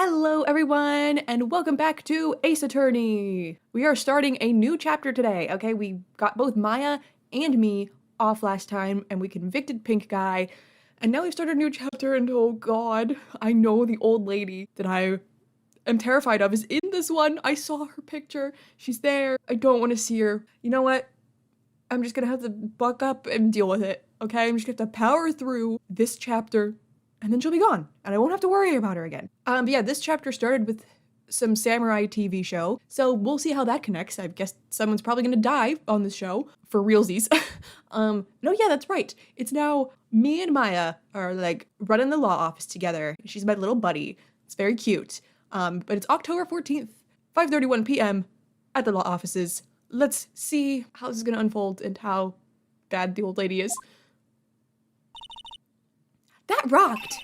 Hello everyone, and welcome back to Ace Attorney! We are starting a new chapter today, okay? We got both Maya and me off last time, and we convicted Pink Guy, and now we've started a new chapter, and oh god, I know the old lady that I am terrified of is in this one. I saw her picture. She's there. I don't want to see her. You know what? I'm just gonna have to buck up and deal with it, okay? I'm just gonna have to power through this chapter, and then she'll be gone, and I won't have to worry about her again. But yeah, this chapter started with some samurai TV show, so we'll see how that connects. I guess someone's probably gonna die on this show, for realsies. No, yeah, that's right. It's now me and Maya are, like, running the law office together. She's my little buddy. It's very cute. But it's October 14th, 5:31 p.m. at the law offices. Let's see how this is gonna unfold and how bad the old lady is. That rocked!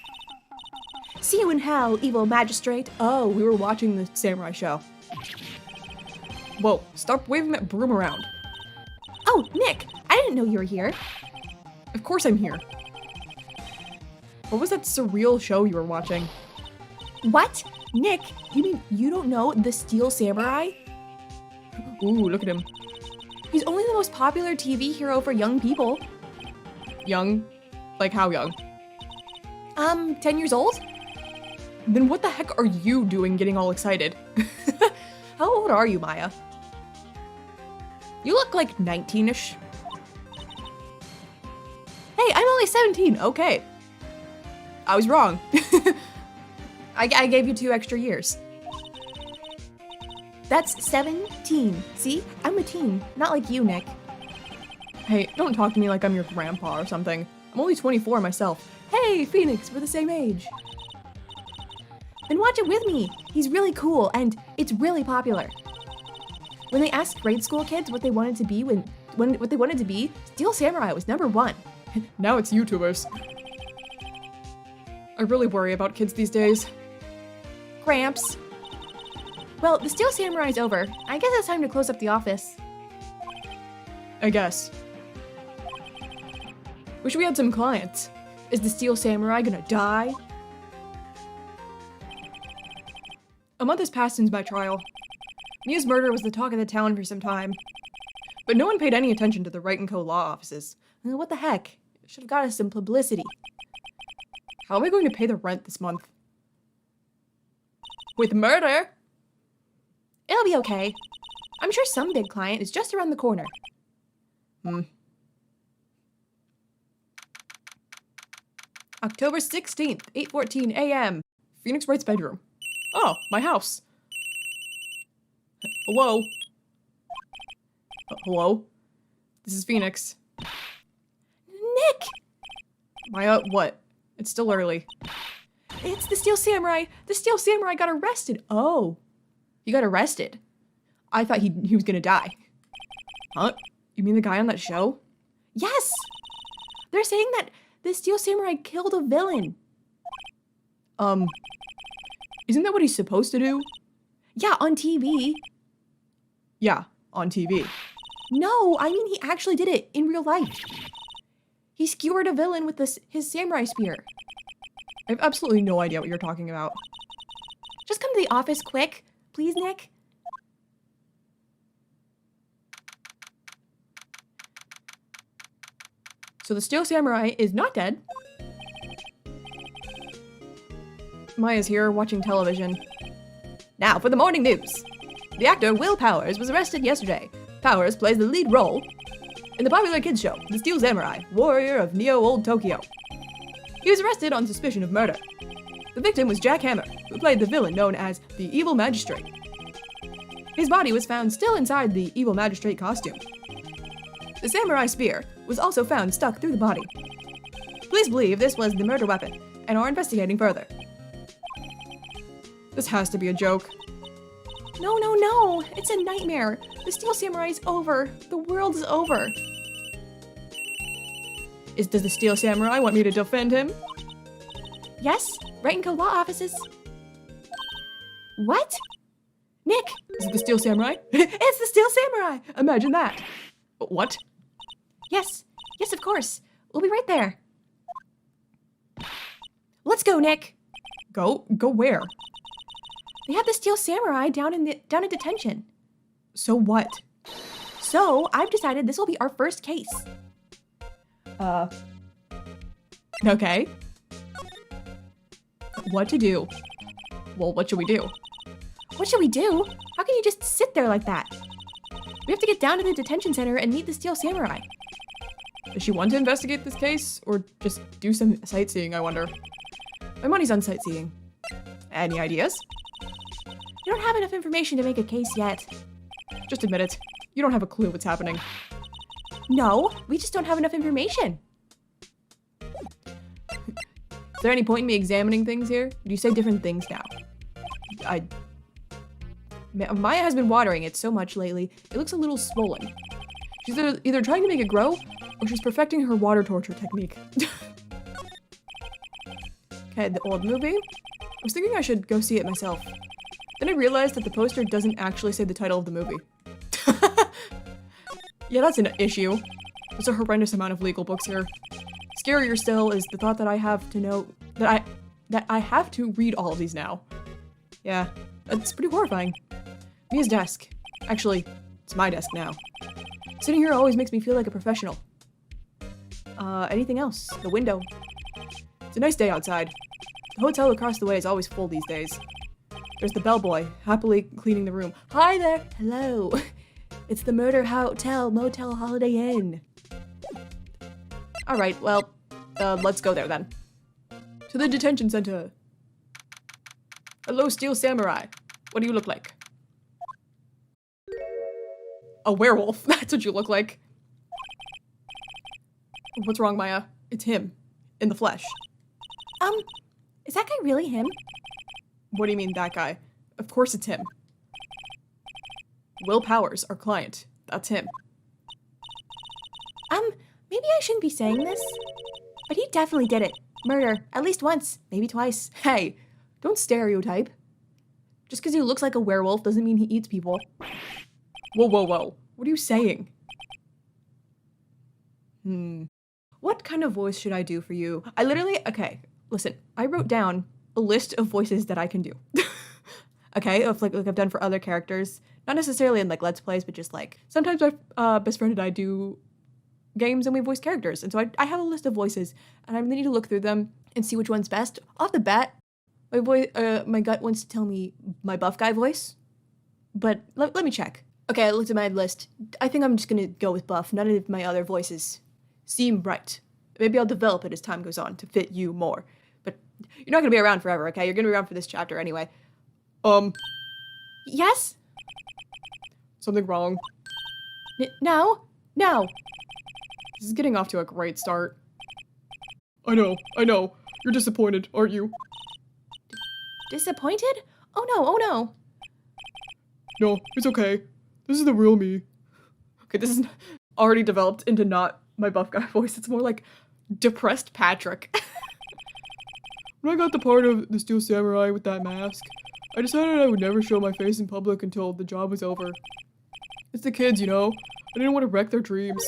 See you in hell, evil magistrate. Oh, we were watching the samurai show. Whoa, stop waving that broom around. Oh, Nick, I didn't know you were here. Of course I'm here. What was that surreal show you were watching? What? Nick, you mean you don't know the Steel Samurai? Ooh, look at him. He's only the most popular TV hero for young people. Young? Like how young? 10 years old? Then what the heck are you doing getting all excited? How old are you, Maya? You look like 19-ish. Hey, I'm only 17, okay. I was wrong. I gave you 2 extra years. That's 17. See? I'm a teen, not like you, Nick. Hey, don't talk to me like I'm your grandpa or something. I'm only 24 myself. Hey, Phoenix, we're the same age. Then watch it with me. He's really cool, and it's really popular. When they asked grade school kids what they wanted to be what they wanted to be, Steel Samurai was #1. Now it's YouTubers. I really worry about kids these days. Gramps. Well, the Steel Samurai's over. I guess it's time to close up the office. I guess. Wish we had some clients. Is the Steel Samurai gonna die? A month has passed since my trial. Mia's murder was the talk of the town for some time. But no one paid any attention to the Wright & Co. law offices. What the heck? It should have got us some publicity. How am I going to pay the rent this month? With murder? It'll be okay. I'm sure some big client is just around the corner. October 16th, 8:14 a.m. Phoenix Wright's bedroom. Oh, my house. Hello? Hello? This is Phoenix. Nick! Maya, what? It's still early. It's the Steel Samurai. The Steel Samurai got arrested. Oh. He got arrested? I thought he was gonna die. Huh? You mean the guy on that show? Yes! They're saying that the Steel Samurai killed a villain. Isn't that what he's supposed to do? Yeah, on TV. Yeah, on TV. No, I mean he actually did it in real life. He skewered a villain with his samurai spear. I have absolutely no idea what you're talking about. Just come to the office quick, please, Nick. So the Steel Samurai is not dead. Maya's here watching television. Now for the morning news. The actor Will Powers was arrested yesterday. Powers plays the lead role in the popular kids show, The Steel Samurai, Warrior of Neo-Old Tokyo. He was arrested on suspicion of murder. The victim was Jack Hammer, who played the villain known as the Evil Magistrate. His body was found still inside the Evil Magistrate costume. The samurai spear was also found stuck through the body. Police believe this was the murder weapon and are investigating further. This has to be a joke. No, no, no! It's a nightmare! The Steel Samurai is over! The world is over! Does the Steel Samurai want me to defend him? Yes, Wright & Co. law offices. What? Nick! Is it the Steel Samurai? It's the Steel Samurai! Imagine that! What? Yes, yes, of course. We'll be right there. Let's go, Nick. Go where? They have the Steel Samurai down in detention. So what? So I've decided this will be our first case. Okay. What to do? Well, what should we do? What should we do? How can you just sit there like that? We have to get down to the detention center and meet the Steel Samurai. Does she want to investigate this case, or just do some sightseeing, I wonder? My money's on sightseeing. Any ideas? You don't have enough information to make a case yet. Just admit it. You don't have a clue what's happening. No, we just don't have enough information. Is there any point in me examining things here? Do you say different things now? Maya has been watering it so much lately, it looks a little swollen. She's either trying to make it grow, or she's perfecting her water torture technique. Okay, the old movie? I was thinking I should go see it myself. Then I realized that the poster doesn't actually say the title of the movie. Yeah, that's an issue. There's a horrendous amount of legal books here. Scarier still is the thought that I have to know that I have to read all of these now. Yeah, that's pretty horrifying. Mia's desk. Actually, it's my desk now. Sitting here always makes me feel like a professional. Anything else? The window. It's a nice day outside. The hotel across the way is always full these days. There's the bellboy, happily cleaning the room. Hi there! Hello! It's the Murder Hotel Motel Holiday Inn. Alright, well, let's go there then. To the detention center. Hello, Steel Samurai. What do you look like? A werewolf. That's what you look like. What's wrong, Maya? It's him. In the flesh. Is that guy really him? What do you mean, that guy? Of course it's him. Will Powers, our client. That's him. Maybe I shouldn't be saying this, but he definitely did it. Murder. At least once. Maybe twice. Hey, don't stereotype. Just because he looks like a werewolf doesn't mean he eats people. Whoa, whoa, whoa. What are you saying? What kind of voice should I do for you? Okay, listen, I wrote down a list of voices that I can do. Okay, of like I've done for other characters. Not necessarily in like Let's Plays, but just like, sometimes my best friend and I do games and we voice characters. And so I have a list of voices, and I really need to look through them and see which one's best. Off the bat, my gut wants to tell me my buff guy voice, but let me check. Okay, I looked at my list. I think I'm just gonna go with buff. None of my other voices seem right. Maybe I'll develop it as time goes on to fit you more. But you're not gonna be around forever, okay? You're gonna be around for this chapter anyway. Yes? Something wrong? No. This is getting off to a great start. I know. You're disappointed, aren't you? Disappointed? Oh no. No, it's okay. This is the real me. Okay, this is already developed into not my buff guy voice. It's more like depressed Patrick. When I got the part of the Steel Samurai with that mask, I decided I would never show my face in public until the job was over. It's the kids, you know? I didn't want to wreck their dreams.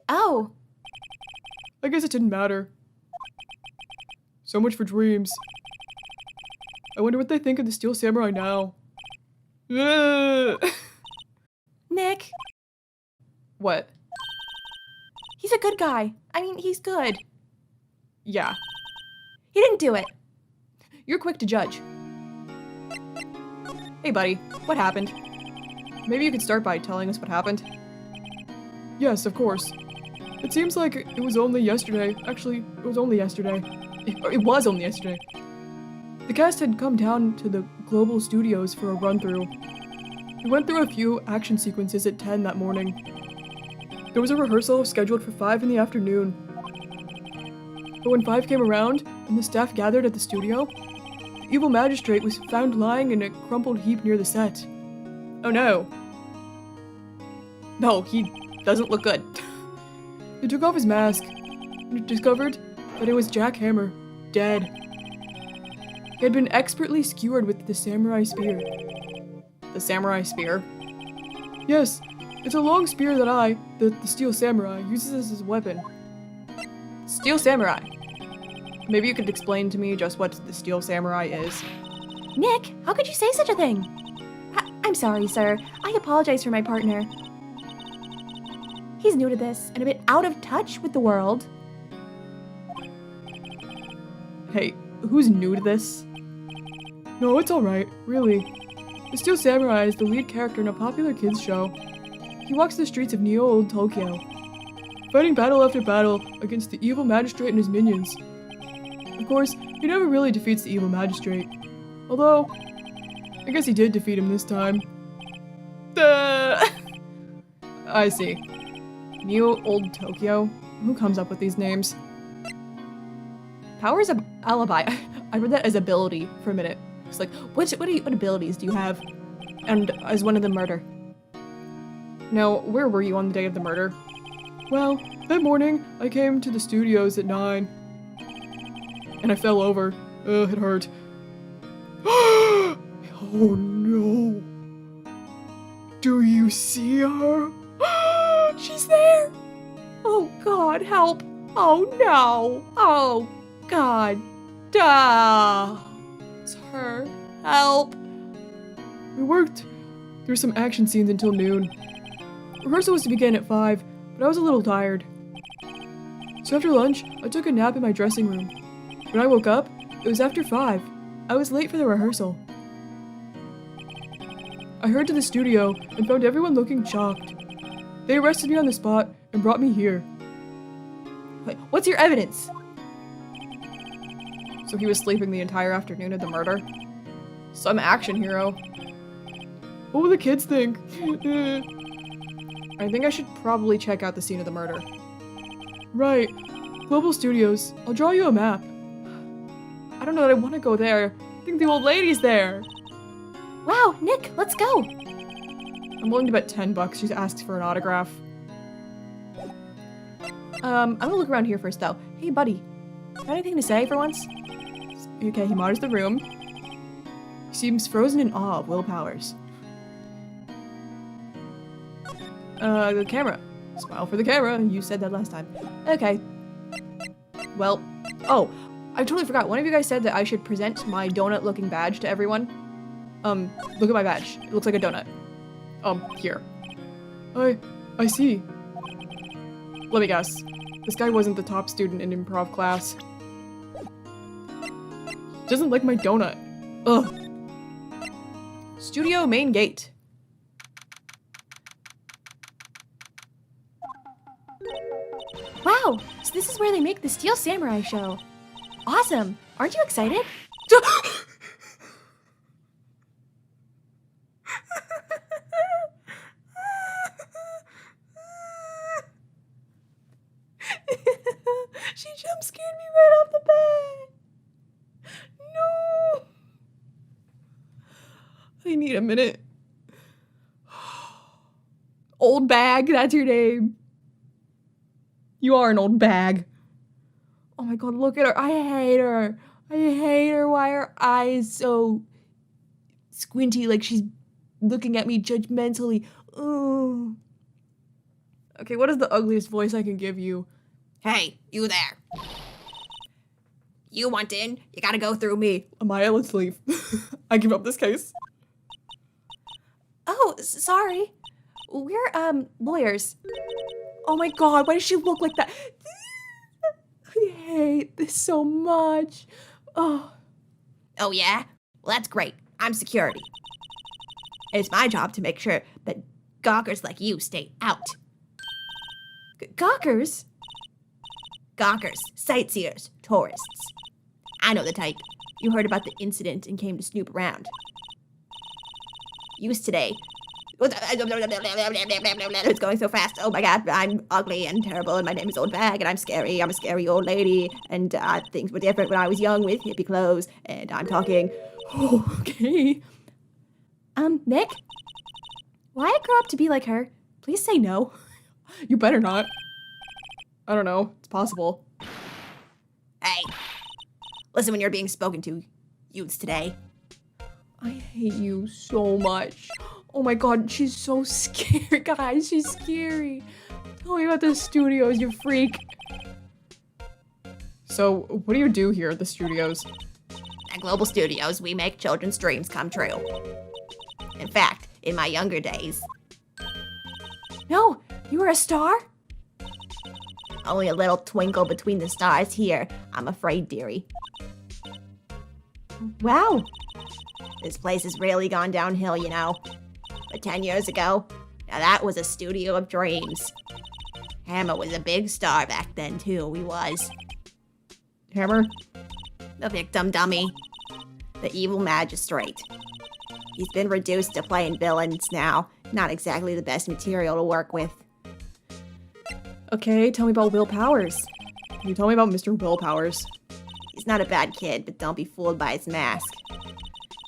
Oh. I guess it didn't matter. So much for dreams. I wonder what they think of the Steel Samurai now. Nick. What? He's a good guy. I mean, he's good. Yeah. He didn't do it. You're quick to judge. Hey, buddy. What happened? Maybe you could start by telling us what happened. Yes, of course. It seems like it was only yesterday. Actually, it was only yesterday. It was only yesterday. The cast had come down to the Global Studios for a run-through. We went through a few action sequences at 10 that morning. There was a rehearsal scheduled for 5 in the afternoon. But when 5 came around, and the staff gathered at the studio, the evil magistrate was found lying in a crumpled heap near the set. Oh no. No, he doesn't look good. They took off his mask, and discovered that it was Jack Hammer, dead. He had been expertly skewered with the samurai spear. The samurai spear? Yes, it's a long spear that the Steel Samurai, uses as his weapon. Steel Samurai? Maybe you could explain to me just what the Steel Samurai is? Nick, how could you say such a thing? I'm sorry, sir. I apologize for my partner. He's new to this and a bit out of touch with the world. Hey, who's new to this? No, it's alright, really. The Steel Samurai is the lead character in a popular kids show. He walks the streets of Old Tokyo, fighting battle after battle against the evil magistrate and his minions. Of course, he never really defeats the evil magistrate. Although, I guess he did defeat him this time. I see. Old Tokyo? Who comes up with these names? Powers of alibi. I read that as ability for a minute. It's like, what abilities do you have? And is one of them murder? Now, where were you on the day of the murder? Well, that morning, I came to the studios at 9. And I fell over. It hurt. Oh no! Do you see her? She's there! Oh god, help! Oh no! Oh god! Duh! It's her. Help! We worked through some action scenes until noon. Rehearsal was to begin at 5, but I was a little tired. So after lunch, I took a nap in my dressing room. When I woke up, it was after 5. I was late for the rehearsal. I hurried to the studio and found everyone looking shocked. They arrested me on the spot and brought me here. Wait, what's your evidence? So he was sleeping the entire afternoon of the murder? Some action hero. What will the kids think? I think I should probably check out the scene of the murder. Right. Global Studios. I'll draw you a map. I don't know that I want to go there. I think the old lady's there. Wow, Nick, let's go. I'm willing to bet $10 she asks for an autograph. I'm gonna look around here first, though. Hey, buddy. Got anything to say for once? Okay, he monitors the room. He seems frozen in awe of Will Powers. The camera. Smile for the camera. You said that last time. Okay. Well, oh, I totally forgot. One of you guys said that I should present my donut-looking badge to everyone. Look at my badge. It looks like a donut. Here. I see. Let me guess. This guy wasn't the top student in improv class. Doesn't like my donut. Ugh. Studio main gate. Wow, so this is where they make the Steel Samurai show. Awesome. Aren't you excited? She jump scared me right off the bat. No. I need a minute. Old bag, that's your name. You are an old bag. Oh my god, look at her. I hate her. I hate her. Why are her eyes so squinty, like she's looking at me judgmentally? Ugh. Okay, what is the ugliest voice I can give you? Hey, you there. You want in? You gotta go through me. Amaya, let's leave. I give up this case. Oh, sorry. We're, lawyers. Oh my god, why does she look like that? I hate this so much. Oh. Oh yeah? Well, that's great. I'm security. It's my job to make sure that gawkers like you stay out. Gawkers? Gawkers, sightseers, tourists. I know the type. You heard about the incident and came to snoop around. Use today. It's going so fast. Oh my god, I'm ugly and terrible, and my name is OLDBAG, and I'm scary. I'm a scary old lady, and things were different when I was young with hippie clothes, and I'm talking. Oh, okay. Nick? Why I grow up to be like her? Please say no. You better not. I don't know. It's possible. Hey, listen when you're being spoken to, youths today. I hate you so much. Oh my god, she's so scary, guys. She's scary. Tell me about the studios, you freak. So, what do you do here at the studios? At Global Studios, we make children's dreams come true. In fact, in my younger days, No, you were a star? only a little twinkle between the stars here, I'm afraid, dearie. Wow. This place has really gone downhill, you know. But 10 years ago, now that was a studio of dreams. Hammer was a big star back then, too, he was. Hammer? The victim dummy. The evil magistrate. He's been reduced to playing villains now. Not exactly the best material to work with. Okay, tell me about Will Powers. Can you tell me about Mr. Will Powers? He's not a bad kid, but don't be fooled by his mask.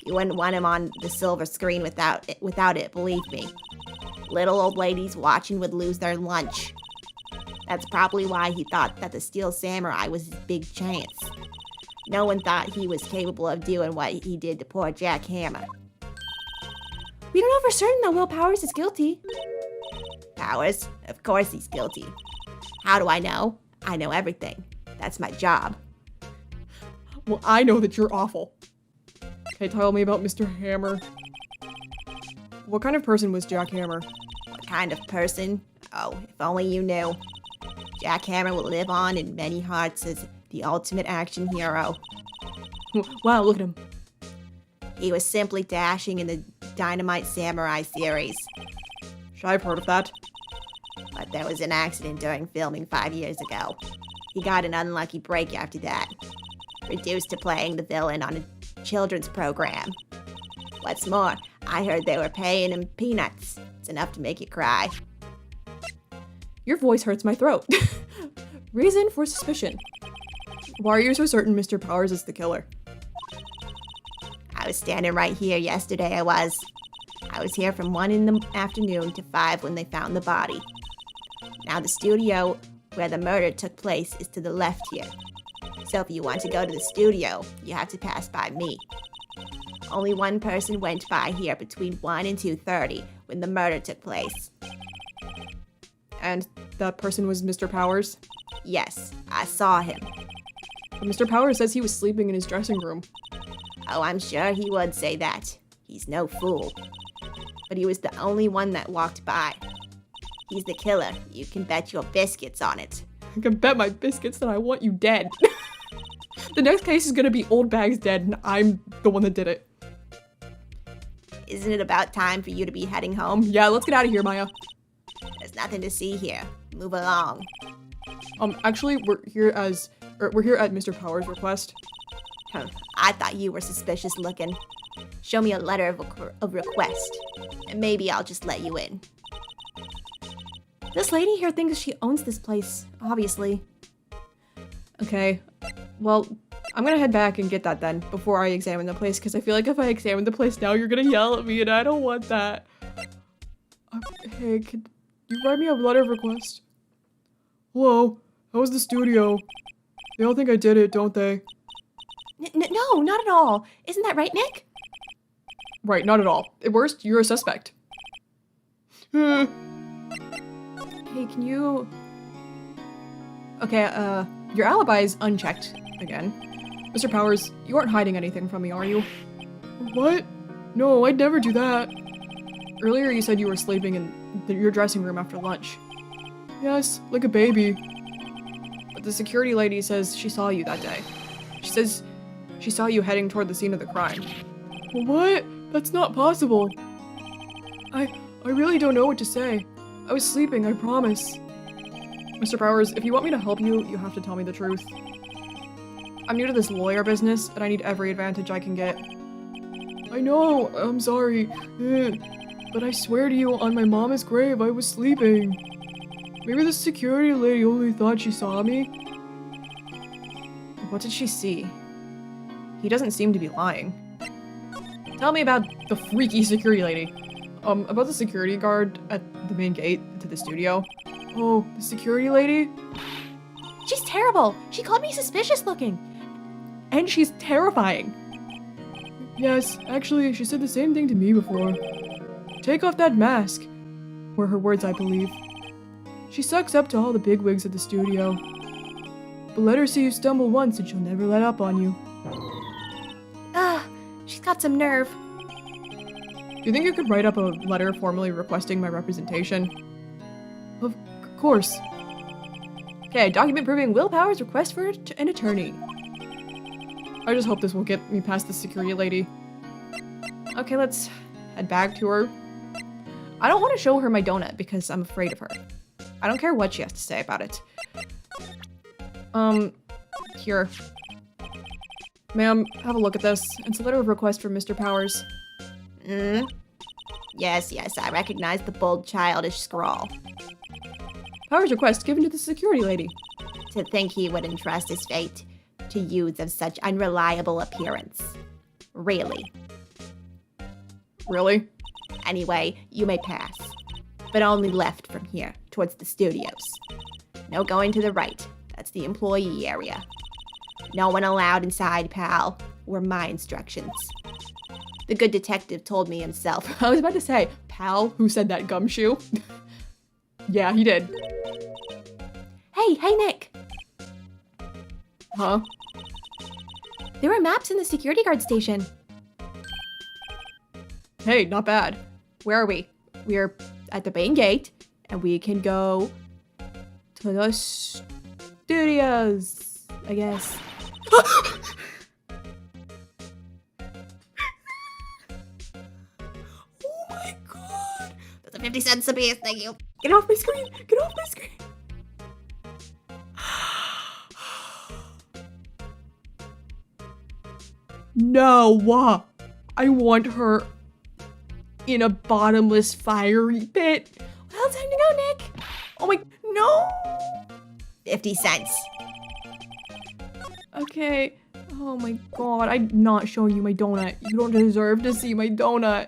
You wouldn't want him on the silver screen without it, believe me. Little old ladies watching would lose their lunch. That's probably why he thought that the Steel Samurai was his big chance. No one thought he was capable of doing what he did to poor Jack Hammer. We don't know for certain that Will Powers is guilty. Powers? Of course he's guilty. How do I know? I know everything. That's my job. Well, I know that you're awful. Okay, tell me about Mr. Hammer. What kind of person was Jack Hammer? What kind of person? Oh, if only you knew. Jack Hammer will live on in many hearts as the ultimate action hero. Wow, look at him. He was simply dashing in the Dynamite Samurai series. I've heard of that. But there was an accident during filming 5 years ago. He got an unlucky break after that. Reduced to playing the villain on a children's program. What's more, I heard they were paying him peanuts. It's enough to make you cry. Your voice hurts my throat. Reason for suspicion. Why are you so certain Mr. Powers is the killer? I was standing right here yesterday, I was here from 1 in the afternoon to 5 when they found the body. Now the studio where the murder took place is to the left here. So if you want to go to the studio, you have to pass by me. Only one person went by here between 1 and 2:30 when the murder took place. And that person was Mr. Powers? Yes, I saw him. But Mr. Powers says he was sleeping in his dressing room. Oh, I'm sure he would say that. He's no fool. But he was the only one that walked by. He's the killer. You can bet your biscuits on it. I can bet my biscuits that I want you dead. The next case is gonna be OLDBAG's dead and I'm the one that did it. Isn't it about time for you to be heading home? Yeah, let's get out of here, Maya. There's nothing to see here. Move along. Actually, we're here at Mr. Powers' request. I thought you were suspicious looking. Show me a letter of request, and maybe I'll just let you in. This lady here thinks she owns this place, obviously. Okay, well, I'm gonna head back and get that then before I examine the place, because I feel like if I examine the place now, you're gonna yell at me, and I don't want that. Hey, could you write me a letter of request? Hello, how's the studio? They all think I did it, don't they? No, not at all. Isn't that right, Nick? Right, not at all. At worst, you're a suspect. Hey, can you... Okay, your alibi is unchecked again. Mr. Powers, you aren't hiding anything from me, are you? What? No, I'd never do that. Earlier you said you were sleeping in your dressing room after lunch. Yes, like a baby. But the security lady says she saw you that day. She says she saw you heading toward the scene of the crime. What? That's not possible. I really don't know what to say. I was sleeping, I promise. Mr. Powers, if you want me to help you, you have to tell me the truth. I'm new to this lawyer business, and I need every advantage I can get. I know, I'm sorry. But I swear to you, on my mama's grave, I was sleeping. Maybe the security lady only thought she saw me. What did she see? He doesn't seem to be lying. Tell me about the freaky security lady. About the security guard at the main gate to the studio. Oh, the security lady? She's terrible. She called me suspicious looking. And she's terrifying. Yes, actually, she said the same thing to me before. Take off that mask, were her words, I believe. She sucks up to all the bigwigs at the studio. But let her see you stumble once and she'll never let up on you. got some nerve. Do you think you could write up a letter formally requesting my representation? Of course. Okay, document proving Will Powers' request for an attorney. I just hope this will get me past the security lady. Okay, let's head back to her. I don't want to show her my donut because I'm afraid of her. I don't care what she has to say about it. Here. Ma'am, have a look at this. It's a letter of request from Mr. Powers. Yes, I recognize the bold, childish scrawl. Powers' request given to the security lady. To think he would entrust his fate to youths of such unreliable appearance. Really. Really? Anyway, you may pass. But only left from here, towards the studios. No going to the right. That's the employee area. No one allowed inside, pal. Were my instructions. The good detective told me himself. I was about to say, pal, who said that, Gumshoe? Yeah, he did. Hey, Nick. Huh? There were maps in the security guard station. Hey, not bad. Where are we? We're at the main gate, and we can go to the studios, I guess. Oh my god! That's a 50 cents a piece, thank you. Get off my screen! Get off my screen! No! I want her in a bottomless fiery pit. Well, time to go, Nick. Oh my, no! 50 cents. Okay. Oh my god, I'm not showing you my donut. You don't deserve to see my donut.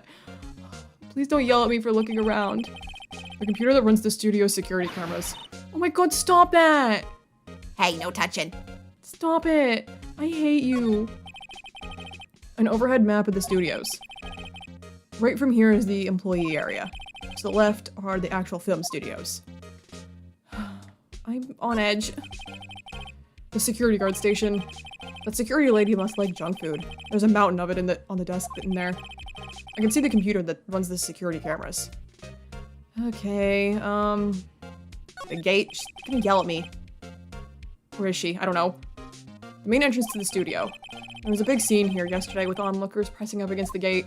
Please don't yell at me for looking around. The computer that runs the studio security cameras. Oh my god, stop that! Hey, no touching. Stop it! I hate you. An overhead map of the studios. Right from here is the employee area. To the left are the actual film studios. I'm on edge. The security guard station. That security lady must like junk food. There's a mountain of it on the desk in there. I can see the computer that runs the security cameras. Okay, the gate. She's gonna yell at me. Where is she? I don't know. The main entrance to the studio. There was a big scene here yesterday with onlookers pressing up against the gate.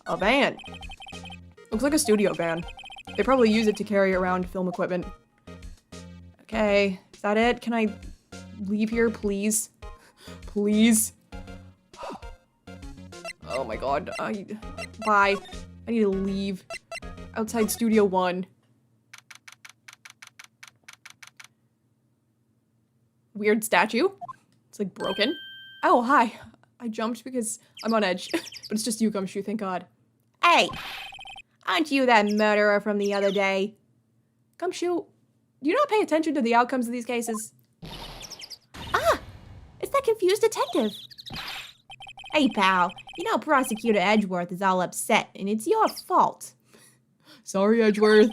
A van. Looks like a studio van. They probably use it to carry around film equipment. Okay, is that it? Can I leave here, please? Please? Oh my god, bye. I need to leave. Outside Studio 1. Weird statue. It's like broken. Oh, hi. I jumped because I'm on edge. But it's just you, Gumshoe, thank god. Hey! Aren't you that murderer from the other day? Gumshoe, do you not pay attention to the outcomes of these cases? Ah! It's that confused detective. Hey, pal. You know Prosecutor Edgeworth is all upset, and it's your fault. Sorry, Edgeworth.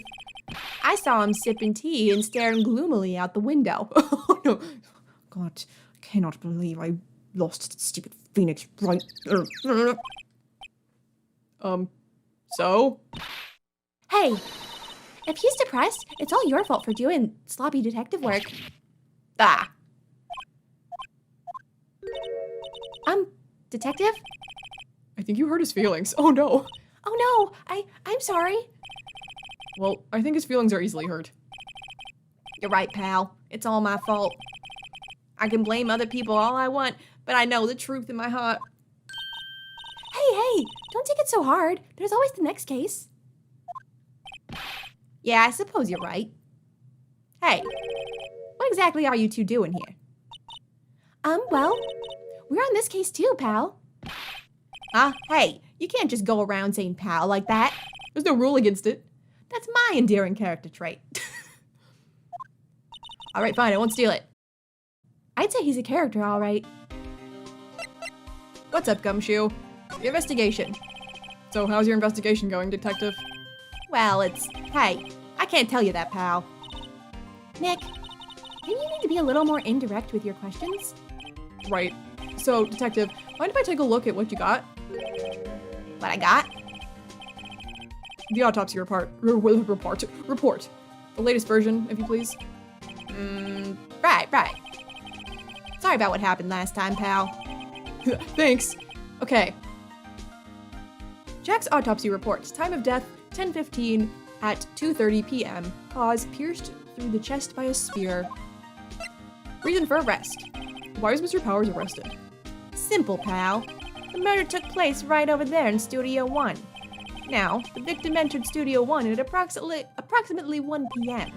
I saw him sipping tea and staring gloomily out the window. Oh no. God, I cannot believe I lost stupid Phoenix Wright. So? Hey, if he's depressed, it's all your fault for doing sloppy detective work. Ah. Detective? I think you hurt his feelings. Oh no. Oh no, I'm sorry. Well, I think his feelings are easily hurt. You're right, pal. It's all my fault. I can blame other people all I want, but I know the truth in my heart. Hey, don't take it so hard. There's always the next case. Yeah, I suppose you're right. Hey, what exactly are you two doing here? Well, we're on this case too, pal. Huh? Hey, you can't just go around saying pal like that. There's no rule against it. That's my endearing character trait. Alright, fine, I won't steal it. I'd say he's a character, all right. What's up, Gumshoe? Your investigation. So, how's your investigation going, detective? Well, hey, I can't tell you that, pal. Nick, maybe you need to be a little more indirect with your questions? Right. So, detective, mind if I take a look at what you got? What I got? The autopsy report. The latest version, if you please. Right. Sorry about what happened last time, pal. Thanks. Okay. Jack's autopsy reports. Time of death, 10:15 at 2:30 p.m. Cause, pierced through the chest by a spear. Reason for arrest. Why was Mr. Powers arrested? Simple, pal. The murder took place right over there in Studio 1. Now, the victim entered Studio 1 at approximately 1 p.m.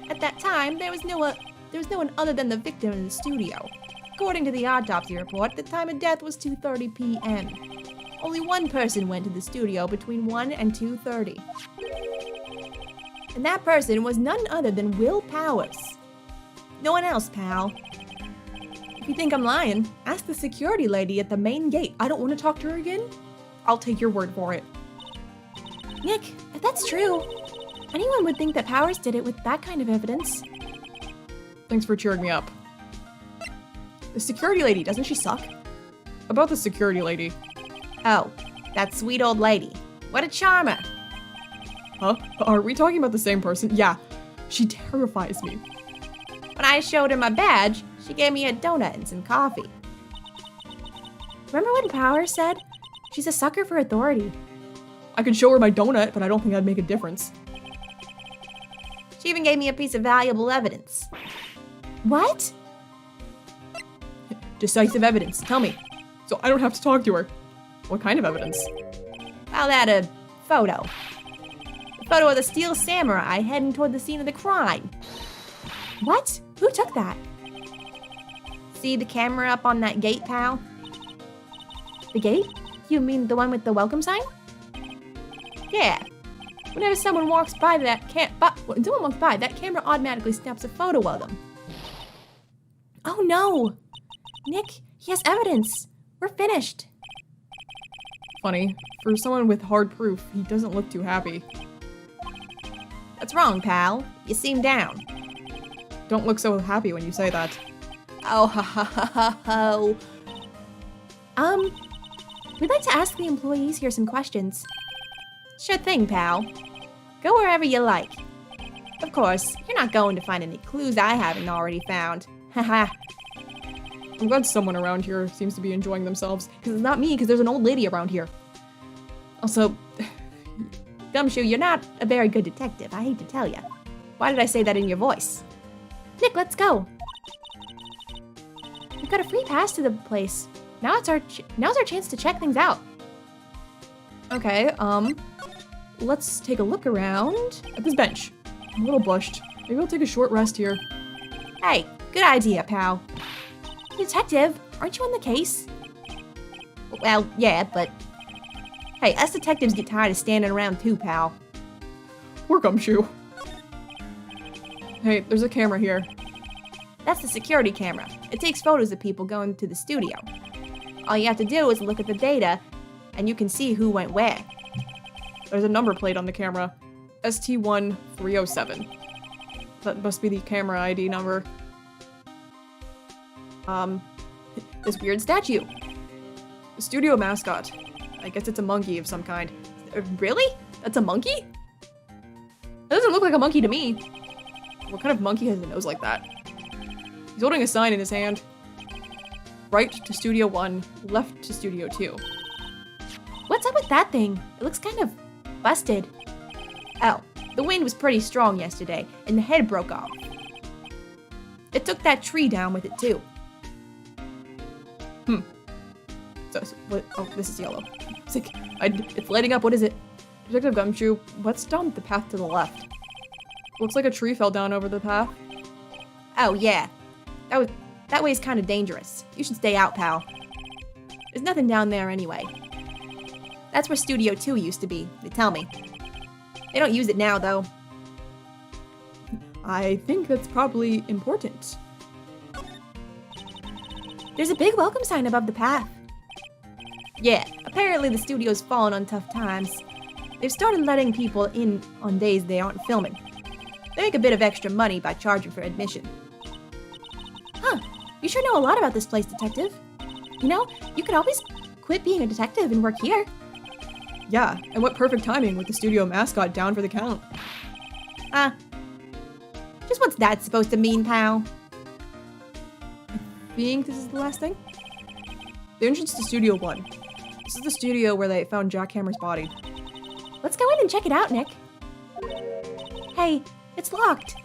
At that time, there was no one other than the victim in the studio. According to the autopsy report, the time of death was 2:30 p.m. Only one person went to the studio between 1 and 2:30. And that person was none other than Will Powers. No one else, pal. If you think I'm lying, ask the security lady at the main gate. I don't want to talk to her again. I'll take your word for it. Nick, if that's true, anyone would think that Powers did it with that kind of evidence. Thanks for cheering me up. The security lady, doesn't she suck? About the security lady. Oh, that sweet old lady. What a charmer. Huh? Are we talking about the same person? Yeah. She terrifies me. When I showed her my badge, she gave me a donut and some coffee. Remember when Powers said, she's a sucker for authority? I could show her my donut, but I don't think that'd make a difference. She even gave me a piece of valuable evidence. What? Decisive evidence. Tell me. So I don't have to talk to her. What kind of evidence? Well, that photo. A photo of the Steel Samurai heading toward the scene of the crime. What? Who took that? See the camera up on that gate, pal? The gate? You mean the one with the welcome sign? Yeah. Whenever someone walks by that camera automatically snaps a photo of them. Oh no! Nick, he has evidence. We're finished. Funny. For someone with hard proof, he doesn't look too happy. What's wrong, pal? You seem down. Don't look so happy when you say that. Oh, ha ha ha ha ho. We'd like to ask the employees here some questions. Sure thing, pal. Go wherever you like. Of course, you're not going to find any clues I haven't already found. Haha. I'm glad someone around here seems to be enjoying themselves. Because it's not me, because there's an old lady around here. Also, Gumshoe, you're not a very good detective, I hate to tell you. Why did I say that in your voice? Nick, let's go. We've got a free pass to the place. Now's our chance to check things out. okay, let's take a look around at this bench. I'm a little blushed. Maybe I'll take a short rest here. Hey, good idea, pal. Detective, aren't you on the case? Well, yeah, but... Hey, us detectives get tired of standing around too, pal. Poor Gumshoe. Hey, there's a camera here. That's the security camera. It takes photos of people going to the studio. All you have to do is look at the data, and you can see who went where. There's a number plate on the camera. ST1307. That must be the camera ID number. This weird statue. The studio mascot. I guess it's a monkey of some kind. Really? That's a monkey? That doesn't look like a monkey to me. What kind of monkey has a nose like that? He's holding a sign in his hand. Right to Studio 1, left to Studio 2. What's up with that thing? It looks kind of busted. Oh, the wind was pretty strong yesterday, and the head broke off. It took that tree down with it, too. What? Oh, this is yellow. It's lighting up. What is it? Detective Gumshoe, what's down the path to the left? Looks like a tree fell down over the path. Oh, yeah. That way's kind of dangerous. You should stay out, pal. There's nothing down there anyway. That's where Studio 2 used to be, they tell me. They don't use it now, though. I think that's probably important. There's a big welcome sign above the path. Yeah, apparently the studio's fallen on tough times. They've started letting people in on days they aren't filming. They make a bit of extra money by charging for admission. Huh, you sure know a lot about this place, Detective. You know, you could always quit being a detective and work here. Yeah, and what perfect timing with the studio mascot down for the count. Just what's that supposed to mean, pal? Think this is the last thing? The entrance to Studio 1. This is the studio where they found Jack Hammer's body. Let's go in and check it out, Nick. Hey, it's locked.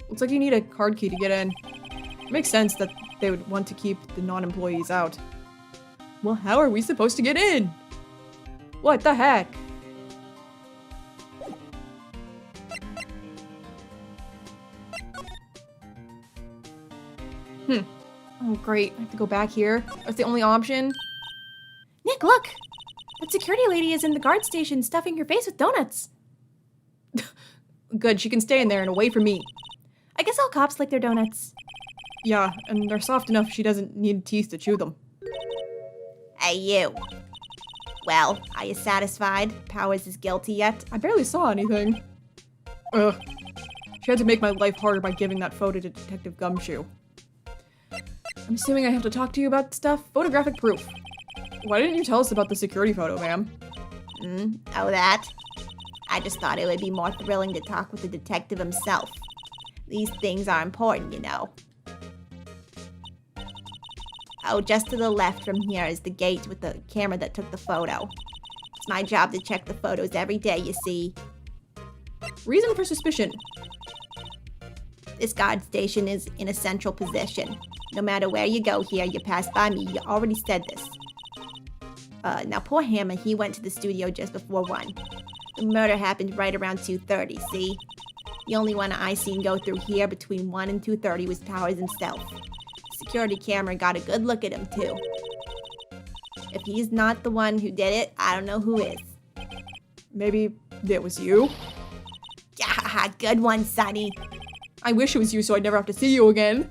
Looks like you need a card key to get in. It makes sense that they would want to keep the non-employees out. Well, how are we supposed to get in? What the heck? Oh, great. I have to go back here. That's the only option. Nick, look! That security lady is in the guard station stuffing her face with donuts. Good, she can stay in there and away from me. I guess all cops like their donuts. Yeah, and they're soft enough she doesn't need teeth to chew them. Hey, you. Well, are you satisfied? Powers is guilty yet? I barely saw anything. Ugh. She had to make my life harder by giving that photo to Detective Gumshoe. I'm assuming I have to talk to you about stuff? Photographic proof. Why didn't you tell us about the security photo, ma'am? Oh, that? I just thought it would be more thrilling to talk with the detective himself. These things are important, you know. Oh, just to the left from here is the gate with the camera that took the photo. It's my job to check the photos every day, you see. Reason for suspicion. This guard station is in a central position. No matter where you go here, you pass by me. You already said this. Now poor Hammer, he went to the studio just before 1. The murder happened right around 2:30, see? The only one I seen go through here between 1 and 2:30 was Powers himself. Security camera got a good look at him, too. If he's not the one who did it, I don't know who is. Maybe it was you? Yeah, good one, Sonny. I wish it was you so I'd never have to see you again.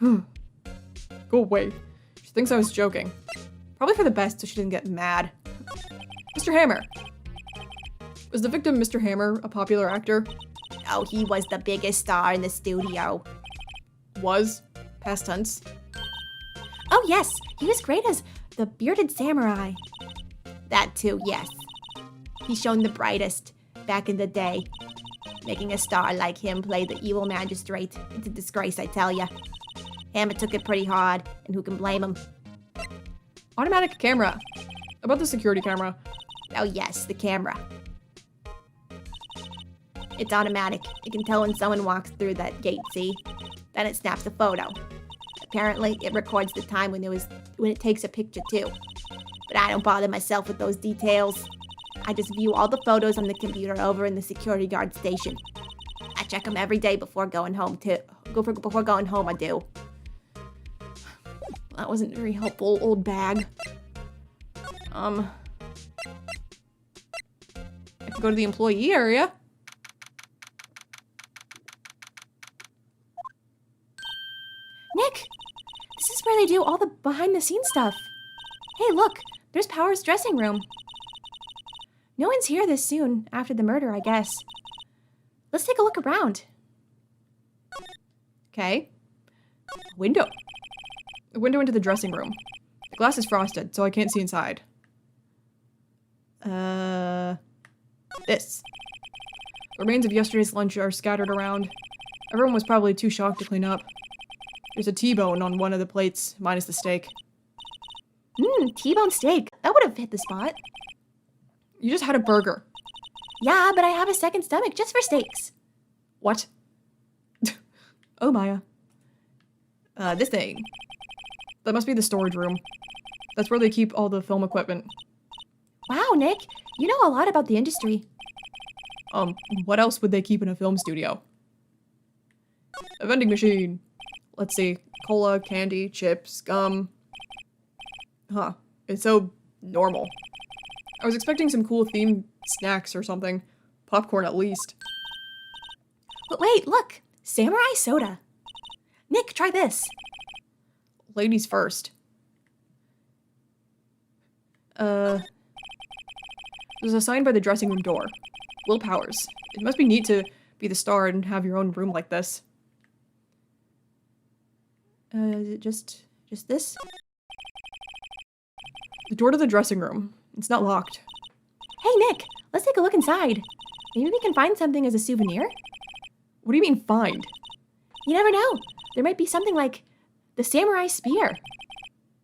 Go away. She thinks I was joking. Probably for the best so she didn't get mad. Mr. Hammer. Was the victim Mr. Hammer a popular actor? Oh, he was the biggest star in the studio. Was? Past tense. Oh yes, he was great as the bearded samurai. That too, yes. He shone the brightest back in the day. Making a star like him play the evil magistrate. It's a disgrace, I tell ya. Hammer took it pretty hard, and who can blame him? Automatic camera. About the security camera. Oh yes, the camera. It's automatic. It can tell when someone walks through that gate, see? Then it snaps a photo. Apparently, it records the time when it takes a picture too. But I don't bother myself with those details. I just view all the photos on the computer over in the security guard station. I check them every day before going home before going home, I do. That wasn't very helpful, old bag. I could go to the employee area. Nick! This is where they do all the behind-the-scenes stuff. Hey, look! There's Power's dressing room. No one's here this soon, after the murder, I guess. Let's take a look around. Okay. Window. A window into the dressing room. The glass is frosted, so I can't see inside. This. The remains of yesterday's lunch are scattered around. Everyone was probably too shocked to clean up. There's a T-bone on one of the plates, minus the steak. T-bone steak. That would have hit the spot. You just had a burger. Yeah, but I have a second stomach just for steaks. What? Oh, Maya. This thing. That must be the storage room. That's where they keep all the film equipment. Wow, Nick. You know a lot about the industry. What else would they keep in a film studio? A vending machine. Let's see. Cola, candy, chips, gum. Huh. It's so normal. I was expecting some cool themed snacks or something. Popcorn at least. But wait, look! Samurai soda. Nick, try this. Ladies first. There's a sign by the dressing room door. Will Powers. It must be neat to be the star and have your own room like this. Is it just this? The door to the dressing room. It's not locked. Hey, Nick, let's take a look inside. Maybe we can find something as a souvenir? What do you mean find? You never know. There might be something like the samurai spear.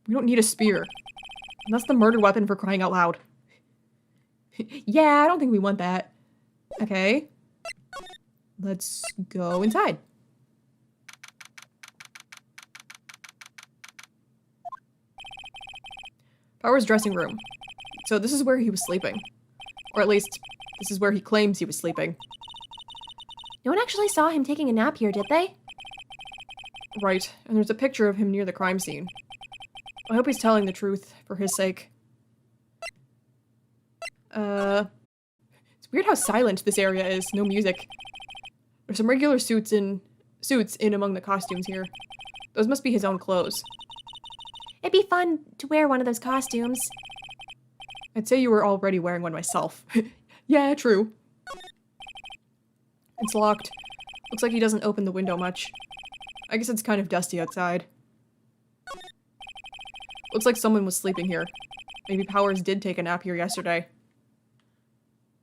We don't need a spear. And that's the murder weapon for crying out loud. Yeah, I don't think we want that. Okay. Let's go inside. Power's dressing room. So this is where he was sleeping. Or at least, this is where he claims he was sleeping. No one actually saw him taking a nap here, did they? Right, and there's a picture of him near the crime scene. I hope he's telling the truth, for his sake. It's weird how silent this area is, no music. There's some regular suits in among the costumes here. Those must be his own clothes. It'd be fun to wear one of those costumes. I'd say you were already wearing one myself. Yeah, true. It's locked. Looks like he doesn't open the window much. I guess it's kind of dusty outside. Looks like someone was sleeping here. Maybe Powers did take a nap here yesterday.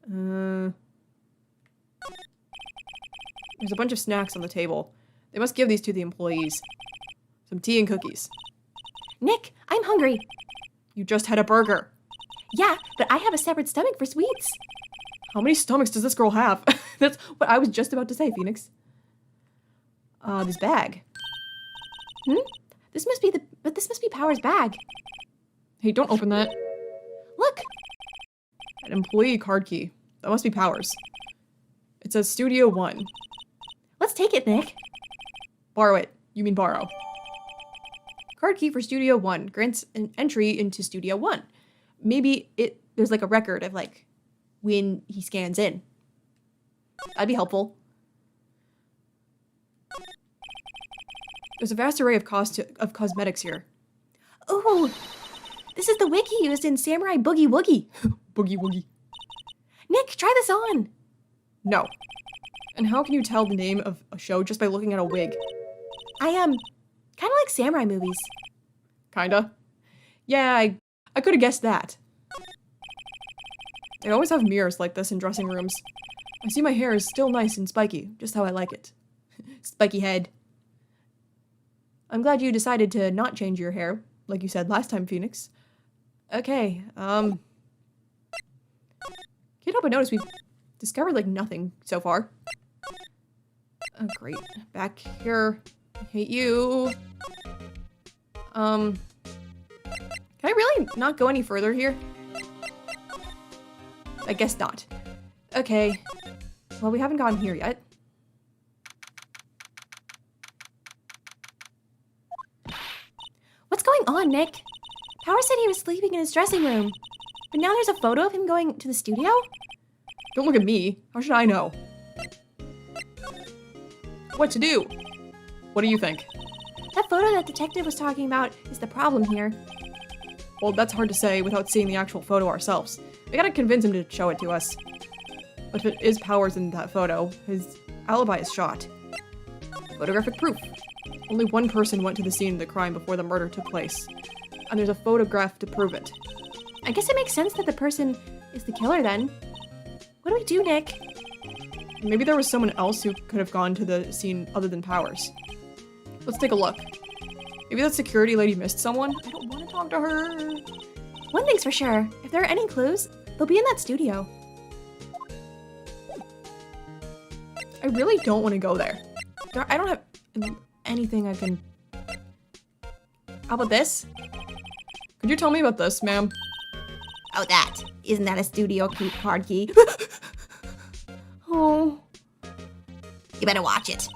There's a bunch of snacks on the table. They must give these to the employees. Some tea and cookies. Nick, I'm hungry. You just had a burger. Yeah, but I have a separate stomach for sweets. How many stomachs does this girl have? That's what I was just about to say, Phoenix. This bag. This must be Power's bag. Hey, don't open that. Look! An employee card key. That must be Powers. It says Studio 1. Let's take it, Nick. Borrow it. You mean borrow. Card key for Studio 1 grants an entry into Studio 1. Maybe there's like a record of like when he scans in. That'd be helpful. There's a vast array of cosmetics here. Oh, this is the wig he used in Samurai Boogie Woogie. Boogie woogie. Nick, try this on. No. And how can you tell the name of a show just by looking at a wig? I kind of like samurai movies. Kinda. Yeah, I could have guessed that. They always have mirrors like this in dressing rooms. I see my hair is still nice and spiky, just how I like it. Spiky head. I'm glad you decided to not change your hair, like you said last time, Phoenix. Okay, can't help but notice we've discovered, like, nothing so far. Oh, great. Back here. I hate you. Can I really not go any further here? I guess not. Okay. Well, we haven't gotten here yet. What's going on, Nick? Power said he was sleeping in his dressing room. But now there's a photo of him going to the studio? Don't look at me. How should I know? What to do? What do you think? That photo that detective was talking about is the problem here. Well, that's hard to say without seeing the actual photo ourselves. We gotta convince him to show it to us. But if it is Powers in that photo, his alibi is shot. Photographic proof. Only one person went to the scene of the crime before the murder took place. And there's a photograph to prove it. I guess it makes sense that the person is the killer then. What do we do, Nick? Maybe there was someone else who could have gone to the scene other than Powers. Let's take a look. Maybe that security lady missed someone? I don't want to talk to her. One thing's for sure. If there are any clues, they'll be in that studio. I really don't want to go there. I don't have anything I can... How about this? Could you tell me about this, ma'am? Oh, that. Isn't that a studio card key? Oh. You better watch it.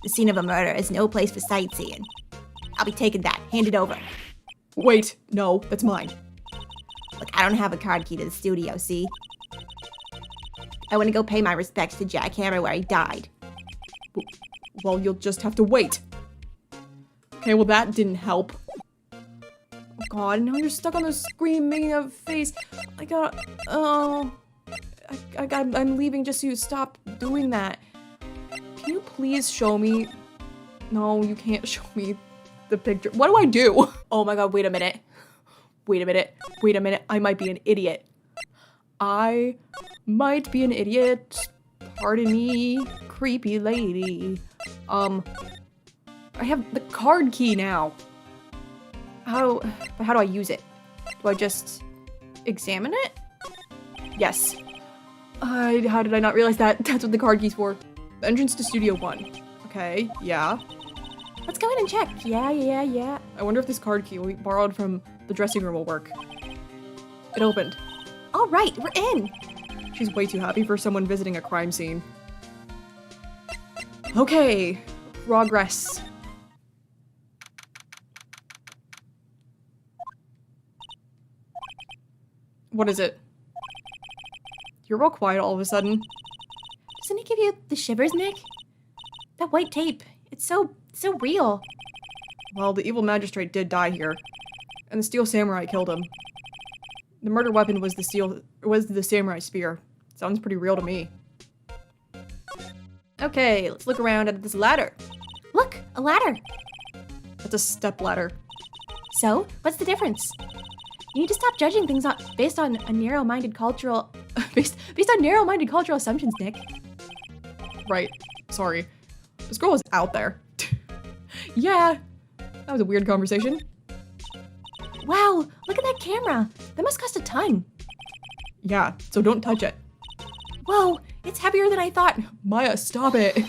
The scene of a murder is no place for sightseeing. I'll be taking that. Hand it over. Wait, no, that's mine. Look, I don't have a card key to the studio, see? I want to go pay my respects to Jack Hammer where he died. Well, you'll just have to wait. Okay, well that didn't help. Oh god, now you're stuck on the screen making a face. I'm leaving just so you stop doing that. Can you please show me? No, you can't show me the picture. What do I do? Oh my god, wait a minute. Wait a minute. Wait a minute. I might be an idiot. I might be an idiot. Pardon me, creepy lady. I have the card key now. How do I use it? Do I just examine it? Yes. How did I not realize that? That's what the card key's for. The entrance to Studio 1. Okay, yeah. Let's go in and check. Yeah. I wonder if this card key we borrowed from the dressing room will work. It opened. All right, we're in. She's way too happy for someone visiting a crime scene. Okay, progress. What is it? You're real quiet all of a sudden. Doesn't it give you the shivers, Nick? That white tape. It's so real. Well, the evil magistrate did die here, and the steel samurai killed him. The murder weapon was the samurai spear. Sounds pretty real to me. Okay, let's look around at this ladder. Look, a ladder. That's a step ladder. So, what's the difference? You need to stop judging things based on a narrow-minded cultural based on narrow-minded cultural assumptions, Nick. Right. Sorry. This girl is out there. Yeah. That was a weird conversation. Wow, look at that camera. That must cost a ton. Yeah, so don't touch it. Whoa, it's heavier than I thought. Maya, stop it. Hey,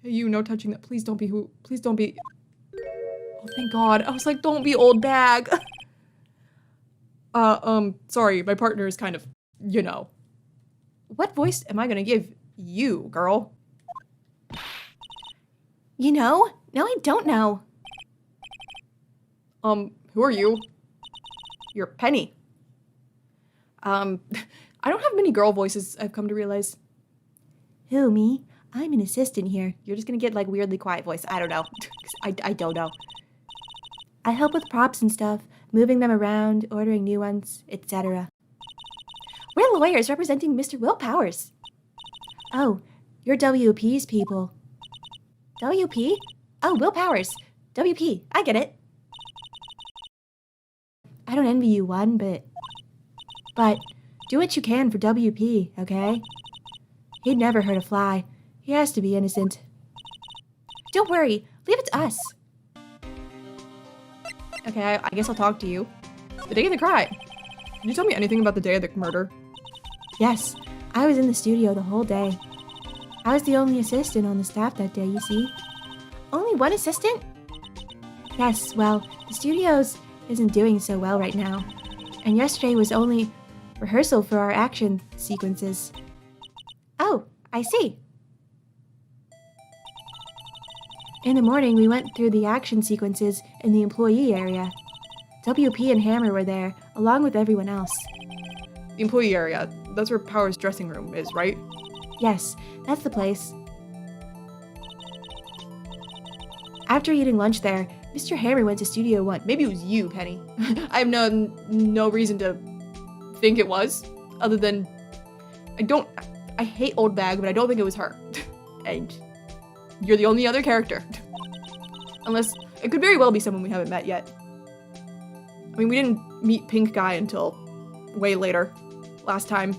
you, no touching that. Please don't be Oh, thank God. I was like, don't be old bag. Sorry, my partner is kind of, you know. What voice am I gonna give you, girl? You know? No, I don't know. Who are you? You're Penny. I don't have many girl voices, I've come to realize. Who, me? I'm an assistant here. You're just gonna get like weirdly quiet voice. I don't know. I don't know. I help with props and stuff, moving them around, ordering new ones, etc. We're lawyers representing Mr. Will Powers. Oh, you're WP's people. WP? Oh, Will Powers. WP, I get it. I don't envy you one bit. But do what you can for WP, okay? He'd never hurt a fly. He has to be innocent. Don't worry, leave it to us. Okay, I guess I'll talk to you. The day of the crime. Can you tell me anything about the day of the murder? Yes, I was in the studio the whole day. I was the only assistant on the staff that day, you see. Only one assistant? Yes, well, the studio's isn't doing so well right now. And yesterday was only rehearsal for our action sequences. Oh, I see. In the morning, we went through the action sequences in the employee area. WP and Hammer were there, along with everyone else. The employee area. That's where Power's dressing room is, right? Yes, that's the place. After eating lunch there, Mr. Hammer went to Studio 1. Maybe it was you, Penny. I have no reason to think it was, other than I hate OLDBAG, but I don't think it was her. And you're the only other character. Unless, it could very well be someone we haven't met yet. I mean, we didn't meet Pink Guy until way later, last time.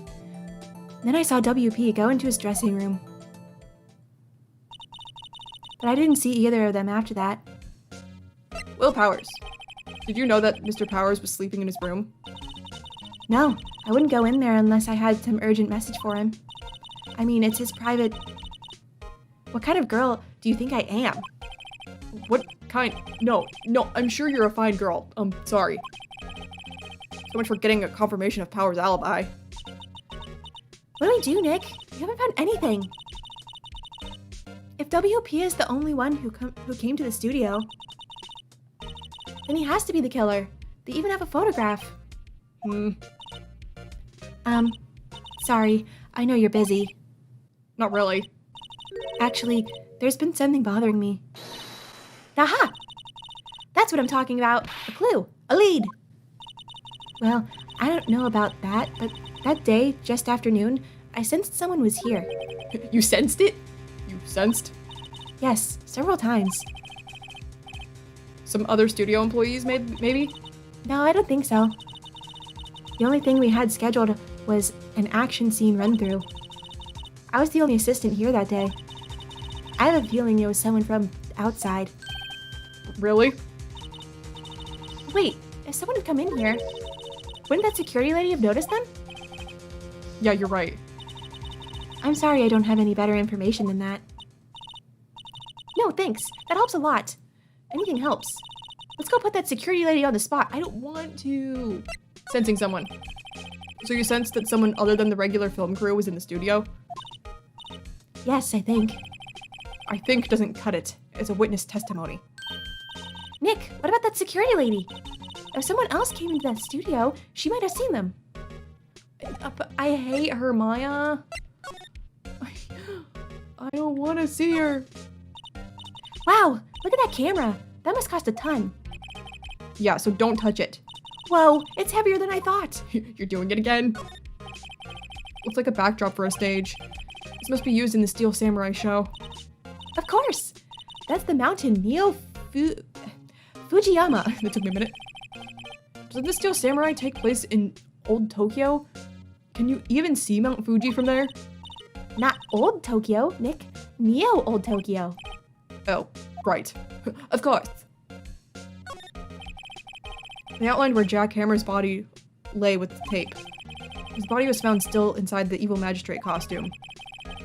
Then I saw WP go into his dressing room. But I didn't see either of them after that. Will Powers. Did you know that Mr. Powers was sleeping in his room? No, I wouldn't go in there unless I had some urgent message for him. I mean, it's his private... What kind of girl do you think I am? What kind? No, I'm sure you're a fine girl. Sorry. So much for getting a confirmation of Powers' alibi. What do we do, Nick? We haven't found anything. If WP is the only one who came to the studio, then he has to be the killer. They even have a photograph. Sorry. I know you're busy. Not really. Actually, there's been something bothering me. Aha! That's what I'm talking about. A clue. A lead. Well, I don't know about that, but that day, just after noon, I sensed someone was here. You sensed it? You sensed? Yes, several times. Some other studio employees, maybe? No, I don't think so. The only thing we had scheduled was an action scene run-through. I was the only assistant here that day. I have a feeling it was someone from outside. Really? Wait, if someone had come in here, wouldn't that security lady have noticed them? Yeah, you're right. I'm sorry I don't have any better information than that. No, thanks. That helps a lot. Anything helps. Let's go put that security lady on the spot. I don't want to. Sensing someone. So you sensed that someone other than the regular film crew was in the studio? Yes, I think. I think doesn't cut it. It's a witness testimony. Nick, what about that security lady? If someone else came into that studio, she might have seen them. But I hate her, Maya. I don't want to see her. Wow, look at that camera. That must cost a ton. Yeah, so don't touch it. Whoa, it's heavier than I thought. You're doing it again. Looks like a backdrop for a stage. This must be used in the Steel Samurai show. Of course. That's the mountain Fujiyama. That took me a minute. Doesn't the Steel Samurai take place in old Tokyo? Can you even see Mount Fuji from there? Not old Tokyo, Nick. Neo old Tokyo. Oh, right. Of course. They outlined where Jack Hammer's body lay with the tape. His body was found still inside the evil magistrate costume.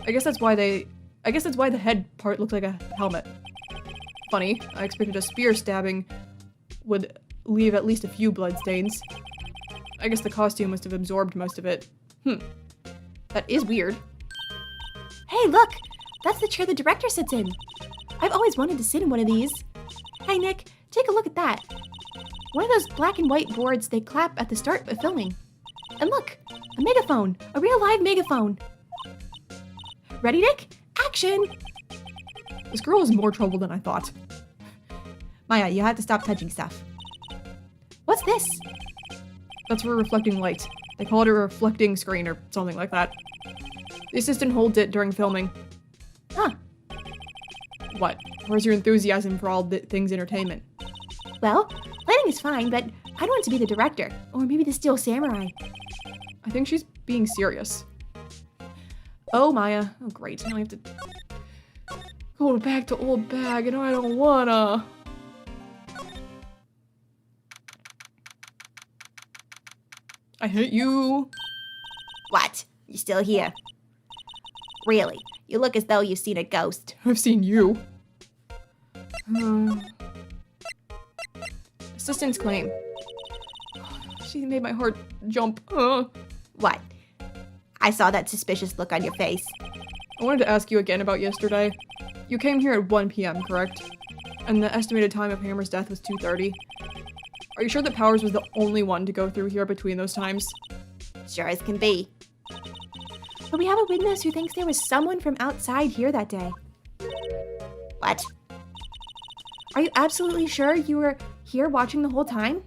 I guess that's why the head part looked like a helmet. Funny, I expected a spear stabbing would leave at least a few bloodstains. I guess the costume must have absorbed most of it. That is weird. Hey, look! That's the chair the director sits in. I've always wanted to sit in one of these. Hey, Nick, take a look at that. One of those black and white boards they clap at the start of filming. And look, a megaphone, a real live megaphone. Ready, Nick? Action! This girl is more trouble than I thought. Maya, you have to stop touching stuff. What's this? That's for reflecting light. They call it a reflecting screen or something like that. The assistant holds it during filming. Huh. What? Where's your enthusiasm for all things entertainment? Well, lighting is fine, but I'd want to be the director, or maybe the Steel Samurai. I think she's being serious. Oh, Maya. Oh, great. Now I have to go back to OLDBAG, and I don't wanna. I hate you. What? You still here? Really? You look as though you've seen a ghost. I've seen you. Assistant's claim. She made my heart jump. What? I saw that suspicious look on your face. I wanted to ask you again about yesterday. You came here at 1 p.m., correct? And the estimated time of Hammer's death was 2:30. Are you sure that Powers was the only one to go through here between those times? Sure as can be. But we have a witness who thinks there was someone from outside here that day. What? Are you absolutely sure you were here watching the whole time?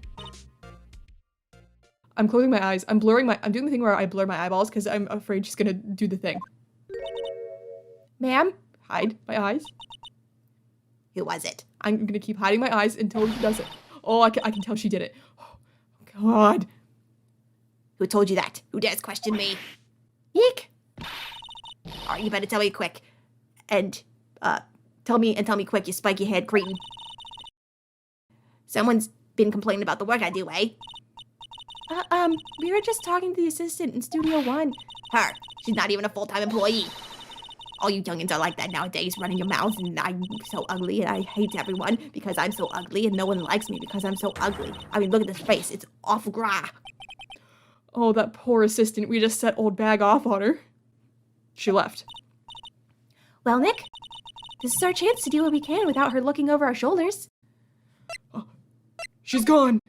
I'm closing my eyes. I'm doing the thing where I blur my eyeballs because I'm afraid she's gonna do the thing. Ma'am? Hide my eyes. Who was it? I'm gonna keep hiding my eyes until she does it. Oh, I can tell she did it. Oh, God. Who told you that? Who dares question me? Eek! Alright, you better tell me quick. And, tell me quick, you spiky-haired cretin. Someone's been complaining about the work I do, eh? We were just talking to the assistant in Studio One. Her. She's not even a full-time employee. All you youngins are like that nowadays, running your mouths, and I'm so ugly, and I hate everyone because I'm so ugly, and no one likes me because I'm so ugly. I mean, look at this face. It's awful gra. Oh, that poor assistant. We just set OLDBAG off on her. She left. Well, Nick, this is our chance to do what we can without her looking over our shoulders. Oh, she's gone.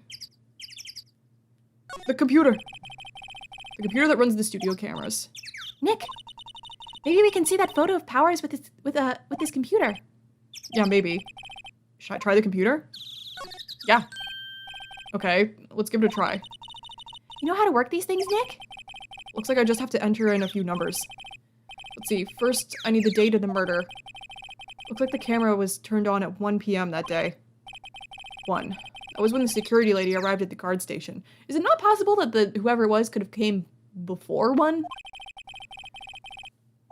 The computer. The computer that runs the studio cameras. Nick, maybe we can see that photo of Powers with his computer. Yeah, maybe. Should I try the computer? Yeah. Okay, let's give it a try. You know how to work these things, Nick? Looks like I just have to enter in a few numbers. Let's see, first I need the date of the murder. Looks like the camera was turned on at 1 p.m. that day. 1. That was when the security lady arrived at the guard station. Is it not possible that whoever it was could have came before one?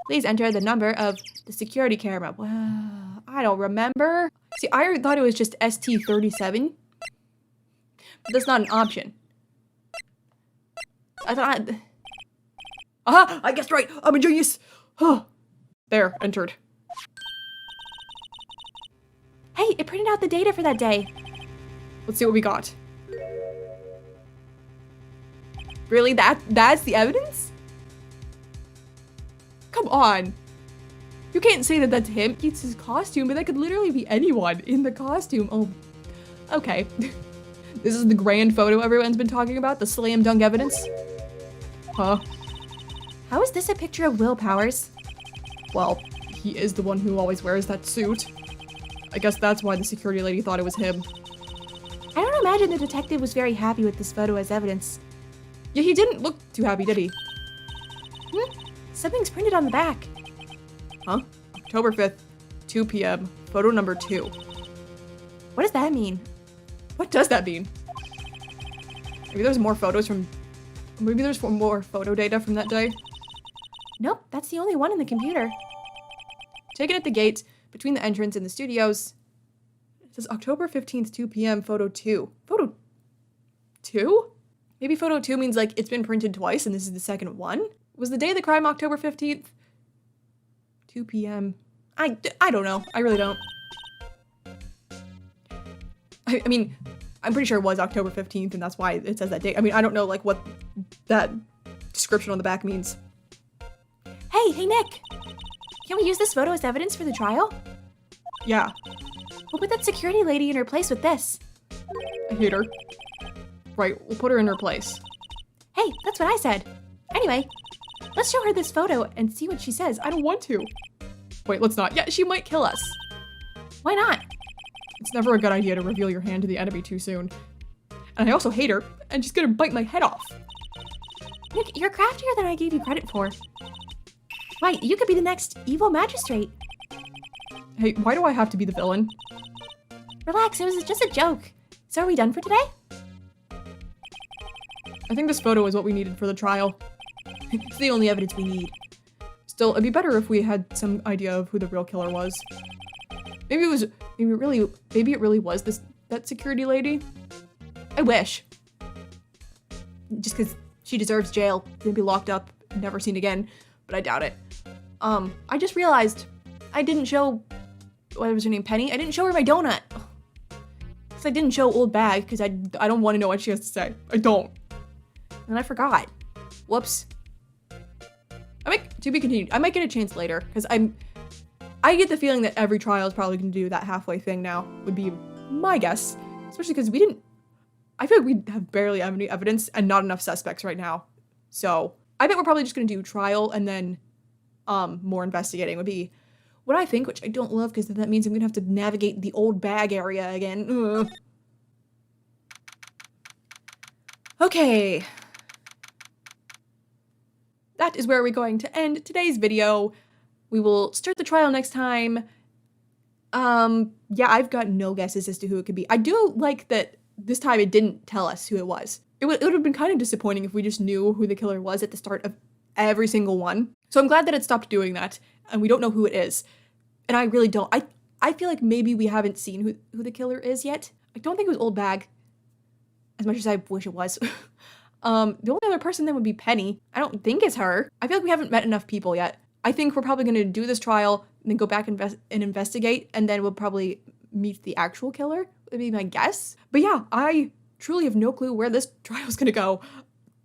Please enter the number of the security camera. Well, I don't remember. See, I thought it was just ST37. But that's not an option. I thought... Aha! I guessed right! I'm a genius! Huh. There, entered. Hey, it printed out the data for that day. Let's see what we got. Really? That's the evidence? Come on. You can't say that that's him. It's his costume, but that could literally be anyone in the costume. Oh, okay. This is the grand photo everyone's been talking about, the slam dunk evidence. Huh? How is this a picture of Will Powers? Well, he is the one who always wears that suit. I guess that's why the security lady thought it was him. I don't imagine the detective was very happy with this photo as evidence. Yeah, he didn't look too happy, did he? Something's printed on the back. Huh? October 5th, 2 p.m., photo number 2. What does that mean? What does that mean? Maybe there's more photos from... Maybe there's more photo data from that day? Nope, that's the only one in the computer. Taken at the gate, between the entrance and the studios. It says October 15th, 2 p.m., photo 2. Photo 2? Maybe photo 2 means like it's been printed twice and this is the second one? Was the day of the crime October 15th? 2 p.m. I don't know. I really don't. I mean, I'm pretty sure it was October 15th and that's why it says that date. I mean, I don't know like what that description on the back means. Hey, Nick! Can we use this photo as evidence for the trial? Yeah, We'll put that security lady in her place with this. I hate her. Right, we'll put her in her place. Hey, that's what I said. Anyway, let's show her this photo and see what she says. I don't want to. Wait, let's not. Yeah, she might kill us. Why not? It's never a good idea to reveal your hand to the enemy too soon. And I also hate her, and she's gonna bite my head off. Nick, you're craftier than I gave you credit for. Why, you could be the next evil magistrate. Hey, why do I have to be the villain? Relax, it was just a joke. So are we done for today? I think this photo is what we needed for the trial. It's the only evidence we need. Still, it'd be better if we had some idea of who the real killer was. Maybe it really was that security lady. I wish. Just because she deserves jail, gonna be locked up, never seen again, but I doubt it. I just realized I didn't show, what was her name, Penny? I didn't show her my donut. Because I didn't show OLDBAG, because I don't want to know what she has to say. I don't. And I forgot. Whoops. To be continued. I might get a chance later, because I get the feeling that every trial is probably going to do that halfway thing now, would be my guess. Especially because I feel like we have barely any evidence and not enough suspects right now. So, I bet we're probably just going to do trial and then more investigating would be what I think, which I don't love because that means I'm going to have to navigate the OLDBAG area again. Ugh. Okay. That is where we're going to end today's video. We will start the trial next time. Yeah, I've got no guesses as to who it could be. I do like that this time it didn't tell us who it was. It would have been kind of disappointing if we just knew who the killer was at the start of every single one. So I'm glad that it stopped doing that, and we don't know who it is. And I really don't. I feel like maybe we haven't seen who the killer is yet. I don't think it was OLDBAG, as much as I wish it was. The only other person then would be Penny. I don't think it's her. I feel like we haven't met enough people yet. I think we're probably going to do this trial, and then go back and investigate, and then we'll probably meet the actual killer, would be my guess. But yeah, I truly have no clue where this trial is going to go.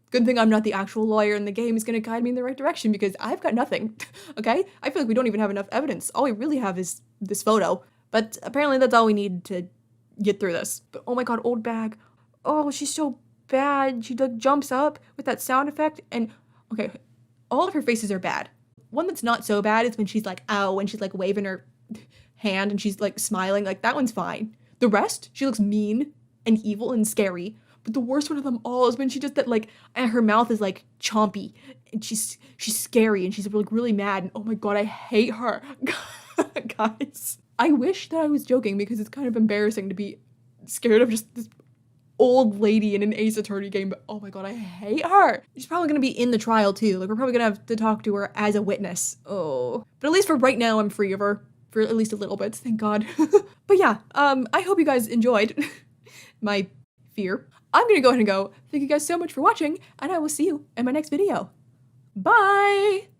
Good thing I'm not the actual lawyer and the game is going to guide me in the right direction because I've got nothing, okay? I feel like we don't even have enough evidence. All we really have is this photo, but apparently that's all we need to get through this. But oh my god, OLDBAG. Oh, she's so bad. She like jumps up with that sound effect and okay, all of her faces are bad. One that's not so bad is when she's like, ow, when she's like waving her hand and she's like smiling, like that one's fine. The rest, she looks mean and evil and scary. But the worst one of them all is when she does that, like, and her mouth is like chompy and she's scary and she's like really mad and oh my god, I hate her. Guys, I wish that I was joking because it's kind of embarrassing to be scared of just this old lady in an Ace Attorney game, but oh my god, I hate her. She's probably gonna be in the trial too. Like, we're probably gonna have to talk to her as a witness. Oh. But at least for right now, I'm free of her. For at least a little bit, thank god. But yeah, I hope you guys enjoyed my fear. I'm gonna go ahead and go. Thank you guys so much for watching, and I will see you in my next video. Bye!